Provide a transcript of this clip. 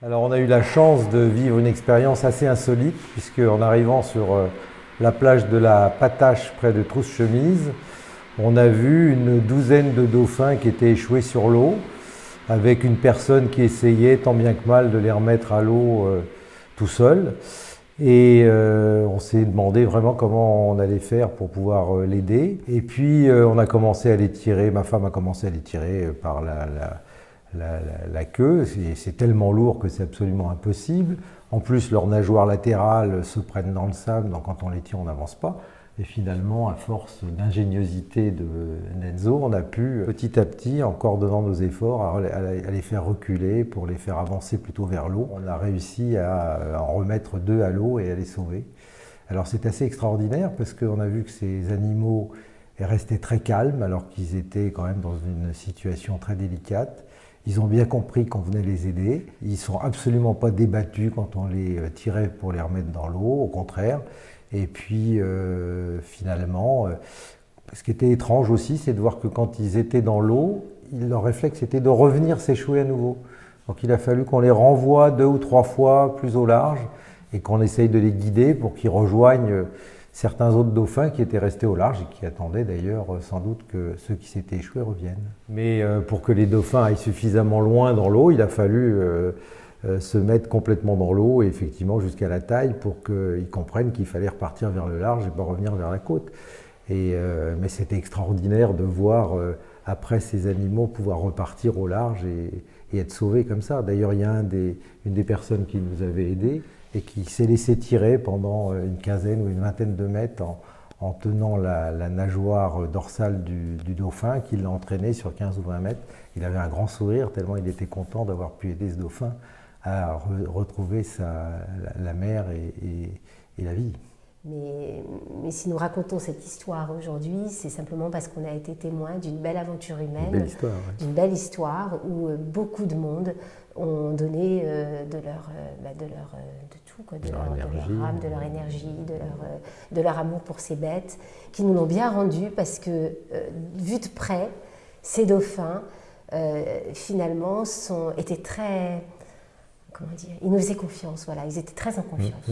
Alors on a eu la chance de vivre une expérience assez insolite puisque en arrivant sur la plage de la Patache près de Trousse-Chemise, on a vu une douzaine de dauphins qui étaient échoués sur l'eau avec une personne qui essayait tant bien que mal de les remettre à l'eau tout seul. Et on s'est demandé vraiment comment on allait faire pour pouvoir l'aider. Et puis on a commencé à les tirer, ma femme a commencé à les tirer par la queue. C'est tellement lourd que c'est absolument impossible. En plus, leurs nageoires latérales se prennent dans le sable, donc quand on les tire, on n'avance pas. Et finalement, à force d'ingéniosité de Nenzo, on a pu petit à petit, en coordonnant nos efforts, à les faire reculer pour les faire avancer plutôt vers l'eau. On a réussi à en remettre 2 à l'eau et à les sauver. Alors c'est assez extraordinaire parce qu'on a vu que ces animaux restaient très calmes alors qu'ils étaient quand même dans une situation très délicate. Ils ont bien compris qu'on venait les aider. Ils ne sont absolument pas débattus quand on les tirait pour les remettre dans l'eau, au contraire. Et puis finalement, ce qui était étrange aussi, c'est de voir que quand ils étaient dans l'eau, leur réflexe était de revenir s'échouer à nouveau. Donc il a fallu qu'on les renvoie 2 ou 3 fois plus au large et qu'on essaye de les guider pour qu'ils rejoignent certains autres dauphins qui étaient restés au large et qui attendaient d'ailleurs sans doute que ceux qui s'étaient échoués reviennent. Mais pour que les dauphins aillent suffisamment loin dans l'eau, il a fallu se mettre complètement dans l'eau et effectivement jusqu'à la taille pour qu'ils comprennent qu'il fallait repartir vers le large et pas revenir vers la côte. Mais c'était extraordinaire de voir après ces animaux pouvoir repartir au large et être sauvés comme ça. D'ailleurs, il y a une des personnes qui nous avait aidés et qui s'est laissé tirer pendant une quinzaine ou une vingtaine de mètres en tenant la nageoire dorsale du dauphin qui l'a entraîné sur 15 ou 20 mètres. Il avait un grand sourire tellement il était content d'avoir pu aider ce dauphin à retrouver la mer et la vie. Mais si nous racontons cette histoire aujourd'hui, c'est simplement parce qu'on a été témoin d'une belle aventure humaine, d'une belle histoire où beaucoup de monde ont donné de tout, de leur âme, de leur énergie, de leur amour pour ces bêtes, qui nous l'ont bien rendu parce que, vus de près, ces dauphins, finalement, étaient très... Comment dire, ils nous faisaient confiance, voilà, ils étaient très en confiance.